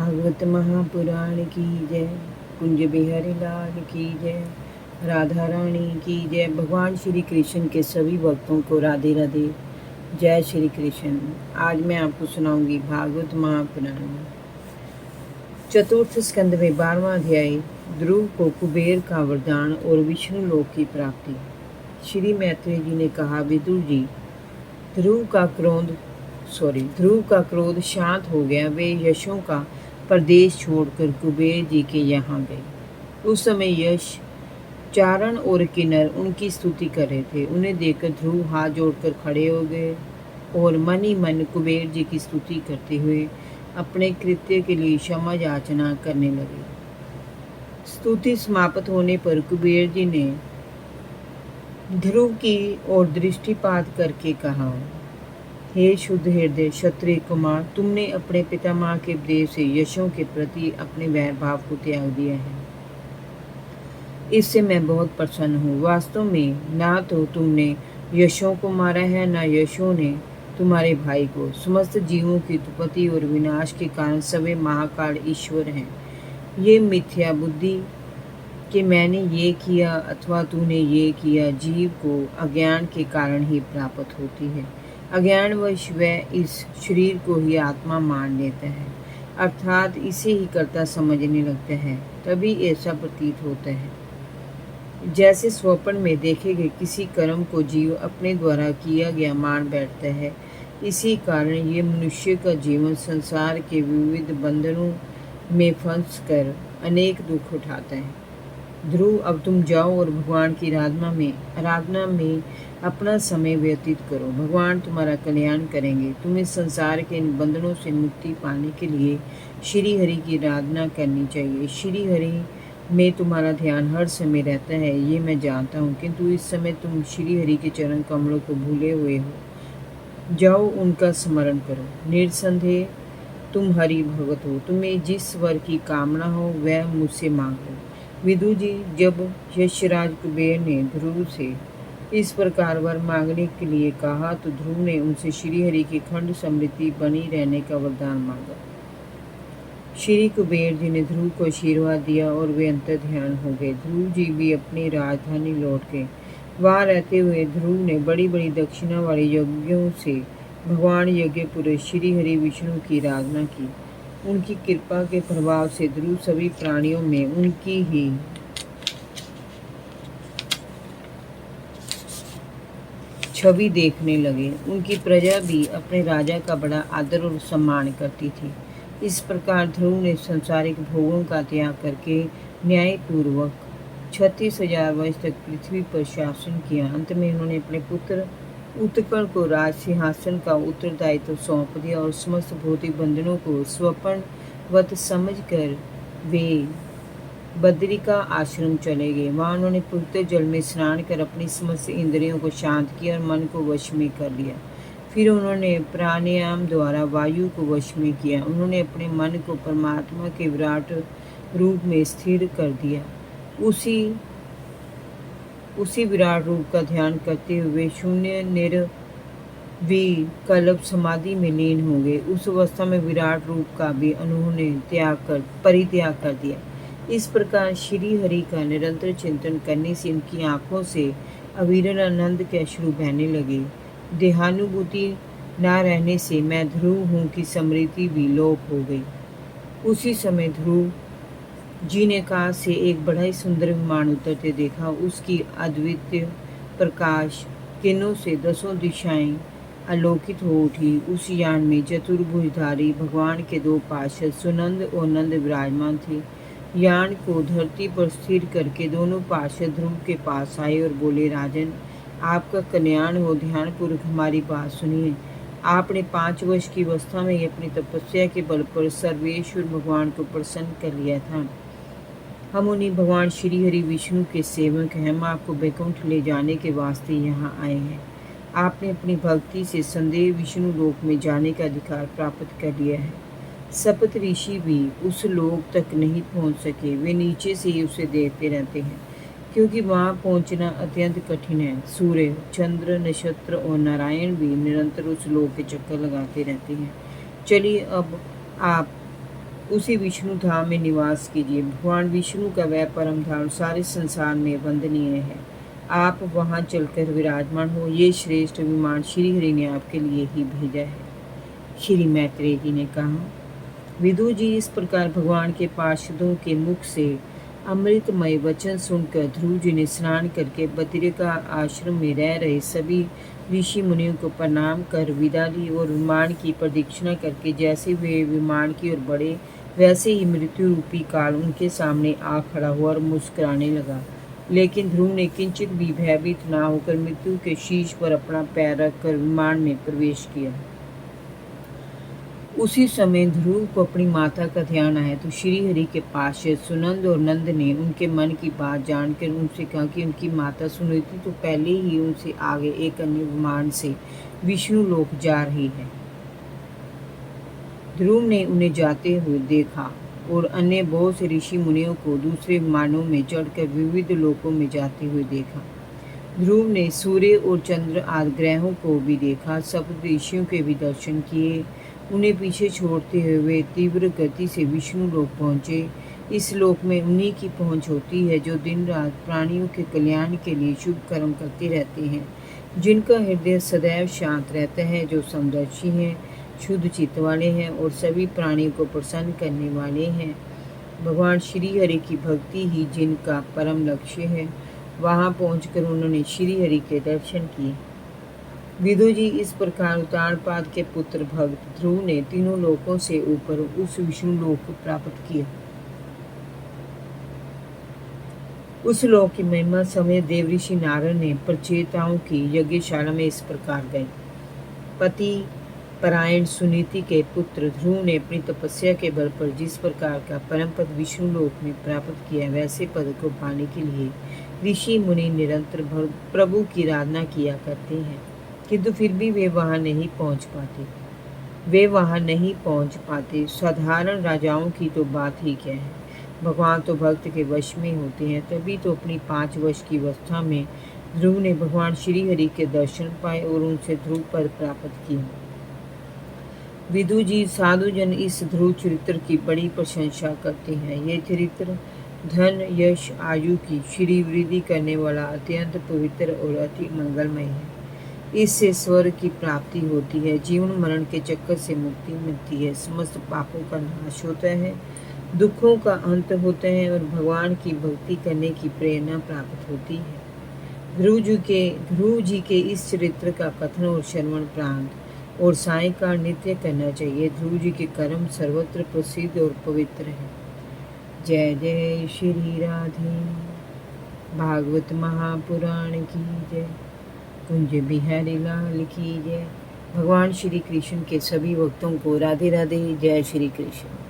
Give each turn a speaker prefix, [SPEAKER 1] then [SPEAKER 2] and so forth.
[SPEAKER 1] भागवत महापुराण की जय। कुंज बिहारी लाल की जय। राधा रानी की जय। भगवान श्री कृष्ण के सभी भक्तों को राधे राधे। जय श्री कृष्ण। आज मैं आपको सुनाऊंगी भागवत महापुराण चतुर्थ स्कंद में 12वां अध्याय, ध्रुव को कुबेर का वरदान और विष्णु लोक की प्राप्ति। श्री मैत्रेय जी ने कहा, विदुर जी, ध्रुव का क्रोध शांत हो गया। वे यशों का प्रदेश छोड़कर कुबेर जी के यहाँ गए। उस समय यश, चारण और किन्नर उनकी स्तुति कर रहे थे। उन्हें देखकर ध्रुव हाथ जोड़कर खड़े हो गए और मन ही मन कुबेर जी की स्तुति करते हुए अपने कृत्य के लिए क्षमा याचना करने लगे। स्तुति समाप्त होने पर कुबेर जी ने ध्रुव की ओर दृष्टिपात करके कहा, हे शुद्ध हृदय क्षत्रिय कुमार, तुमने अपने पितामह के उपदेश से यशों के प्रति अपने वैर भाव को त्याग दिया है। इससे मैं बहुत प्रसन्न हूँ। वास्तव में ना तो तुमने यशों को मारा है, ना यशों ने तुम्हारे भाई को। समस्त जीवों की उत्पत्ति और विनाश के कारण सभी महाकाल ईश्वर हैं। ये मिथ्या बुद्धि कि मैंने ये किया अथवा तूने ये किया जीव को अज्ञान के कारण ही प्राप्त होती है। अज्ञानवश वह इस शरीर को ही आत्मा मान लेता है, अर्थात इसे ही कर्ता समझने लगता है। तभी ऐसा प्रतीत होता है जैसे स्वप्न में देखे गए किसी कर्म को जीव अपने द्वारा किया गया मान बैठता है। इसी कारण ये मनुष्य का जीवन संसार के विविध बंधनों में फंस कर अनेक दुख उठाता है। ध्रुव, अब तुम जाओ और भगवान की आराधना में अपना समय व्यतीत करो। भगवान तुम्हारा कल्याण करेंगे। तुम्हें संसार के इन बंधनों से मुक्ति पाने के लिए श्री हरि की आराधना करनी चाहिए। श्री हरि में तुम्हारा ध्यान हर समय रहता है, ये मैं जानता हूँ, किंतु इस समय तुम श्री हरि के चरण कमलों को भूले हुए हो। जाओ, उनका स्मरण करो। निरसंदेह तुम हरि भगत हो। तुम्हें जिस वर की कामना हो वह मुझसे मांग लो। विदुर जी, जब यशराज कुबेर ने ध्रुव से इस प्रकार वर मांगने के लिए कहा तो ध्रुव ने उनसे श्री हरि की खंड समृद्धि बनी रहने का वरदान मांगा। श्री कुबेर जी ने ध्रुव को आशीर्वाद दिया और वे अंतर ध्यान हो गए। ध्रुव जी भी अपनी राजधानी लौट गए। वहाँ रहते हुए ध्रुव ने बड़ी बड़ी दक्षिणा वाले यज्ञों से भगवान यज्ञ पुरुष श्री हरि विष्णु की आराधना की। उनकी कृपा के प्रभाव से ध्रुव सभी प्राणियों में उनकी ही छवि देखने लगे। उनकी प्रजा भी अपने राजा का बड़ा आदर और सम्मान करती थी। इस प्रकार ध्रुव ने सांसारिक भोगों का त्याग करके न्यायपूर्वक 36,000 वर्ष तक पृथ्वी पर शासन किया। अंत में उन्होंने अपने पुत्र उत्कल को राज सिंहासन का उत्तरदायित्व सौंप दिया और समस्त भौतिक बंधनों को स्वप्नवत समझकर वे बद्रिका आश्रम चले गए। वहाँ उन्होंने पवित्र जल में स्नान कर अपनी समस्त इंद्रियों को शांत किया और मन को वश में कर लिया। फिर उन्होंने प्राणायाम द्वारा वायु को वश में किया। उन्होंने अपने मन को परमात्मा के विराट रूप में स्थिर कर दिया। उसी विराट रूप का ध्यान करते हुए शून्य निर्विकल्प समाधि में लीन हो गए। उस अवस्था में विराट रूप का भी उन्होंने परित्याग कर दिया। इस प्रकार श्री हरि का निरंतर चिंतन करने से उनकी आंखों से अविरल आनंद के अश्रु बहने लगे। देहानुभूति न रहने से मैं ध्रुव हूँ की स्मृति भी लोप हो गई। उसी समय ध्रुव जी ने आकाश से एक बड़ा ही सुंदर विमान उतरते देखा। उसकी अद्वितीय प्रकाश किरणों से 10 दिशाएं आलोकित हो उठी। उस यान में चतुर्भुजधारी भगवान के 2 पार्षद सुनंद और नंद विराजमान थे। यान को धरती पर स्थिर करके दोनों पार्षद ध्रुव के पास आए और बोले, राजन, आपका कल्याण हो, ध्यानपूर्वक हमारी बात सुनिए। आपने 5 वर्ष की अवस्था में ही अपनी तपस्या के बल पर सर्वेश्वर भगवान को प्रसन्न कर लिया था। हम उन्हीं भगवान श्री हरि विष्णु के सेवक हैं। हम आपको वैकुंठ ले जाने के वास्ते यहाँ आए हैं। आपने अपनी भक्ति से संदेह विष्णु लोक में जाने का अधिकार प्राप्त कर लिया है। सप्त ऋषि भी उस लोक तक नहीं पहुँच सके। वे नीचे से ही उसे देखते रहते हैं, क्योंकि वहाँ पहुँचना अत्यंत कठिन है। सूर्य, चंद्र, नक्षत्र और नारायण भी निरंतर उस लोक के चक्कर लगाते रहते हैं। चलिए अब आप उसी विष्णु धाम में निवास कीजिए। भगवान विष्णु का वह परम धाम सारे संसार में वंदनीय है। आप वहां चलकर विराजमान हो। ये श्रेष्ठ विमान श्री हरि ने आपके लिए ही भेजा है। श्री मैत्रेय जी ने कहा, विदु जी, इस प्रकार भगवान के पार्षदों के मुख से अमृतमय वचन सुनकर ध्रुव जी ने स्नान करके बद्रिका आश्रम में रह रहे सभी ऋषि मुनियों को प्रणाम कर विदा ली और विमान की प्रदक्षिणा करके जैसे वे विमान की ओर बढ़े वैसे ही मृत्यु रूपी काल उनके सामने आ खड़ा हुआ और मुस्कुराने लगा। लेकिन ध्रुव ने किंचित भी भयभीत न होकर मृत्यु के शीश पर अपना पैर रखकर विमान में प्रवेश किया। उसी समय ध्रुव को अपनी माता का ध्यान आया तो श्री हरि के पास सुनंद और नंद ने उनके मन की बात जानकर उनसे कहा कि उनकी माता सुनीति तो पहले ही उनसे आगे एक अन्य विमान से विष्णु लोक जा रही है। ध्रुव ने उन्हें जाते हुए देखा और अन्य बहुत से ऋषि मुनियों को दूसरे विमानों में चढ़कर विविध लोकों में जाते हुए देखा। ध्रुव ने सूर्य और चंद्र आदि ग्रहों को भी देखा। सब ऋषियों के भी दर्शन किए। उन्हें पीछे छोड़ते हुए वे तीव्र गति से विष्णु लोक पहुँचे। इस लोक में उन्हीं की पहुँच होती है जो दिन रात प्राणियों के कल्याण के लिए शुभ कर्म करते रहते हैं, जिनका हृदय सदैव शांत रहता है, जो समदर्शी हैं, शुद्ध चित्त वाले हैं और सभी प्राणियों को प्रसन्न करने वाले हैं। भगवान श्री हरि की भक्ति ही जिनका परम लक्ष्य है, वहां पहुंचकर उन्होंने श्री हरि के दर्शन किए। विदु जी, इस प्रकार उत्तानपाद के पुत्र भक्त ध्रुव ने तीनों लोकों से ऊपर उस विष्णु लोक को प्राप्त किया। उस लोक की महिमा समय देव ऋषि नारद ने प्रचेताओं की यज्ञशाला में इस प्रकार गए। पति परायण सुनीति के पुत्र ध्रुव ने अपनी तपस्या के बल पर जिस प्रकार का परम पद विष्णु लोक में प्राप्त किया, वैसे पद को पाने के लिए ऋषि मुनि निरंतर प्रभु की आराधना किया करते हैं, किंतु फिर भी वे वहां नहीं पहुंच पाते। साधारण राजाओं की तो बात ही क्या है, भगवान तो भक्त के वश में होते हैं। तभी तो अपनी 5 वर्ष की अवस्था में ध्रुव ने भगवान श्री हरि के दर्शन पाए और उनसे ध्रुव पद प्राप्त किया। विदु जी, साधुजन इस ध्रुव चरित्र की बड़ी प्रशंसा करते हैं। ये चरित्र धन यश आयु की श्री वृद्धि करने वाला अत्यंत पवित्र और अति मंगलमय है। इससे स्वर्ग की प्राप्ति होती है, जीवन मरण के चक्कर से मुक्ति मिलती है, समस्त पापों का नाश होता है, दुखों का अंत होता है और भगवान की भक्ति करने की प्रेरणा प्राप्त होती है। ध्रुव जी के इस चरित्र का कथन और श्रवण प्रांत और सायंकाल नित्य करना चाहिए। ध्रुव जी के कर्म सर्वत्र प्रसिद्ध और पवित्र है। जय जय श्री राधे। भागवत महापुराण की जय। कुंज बिहारी लाल की जय। भगवान श्री कृष्ण के सभी भक्तों को राधे राधे। जय श्री कृष्ण।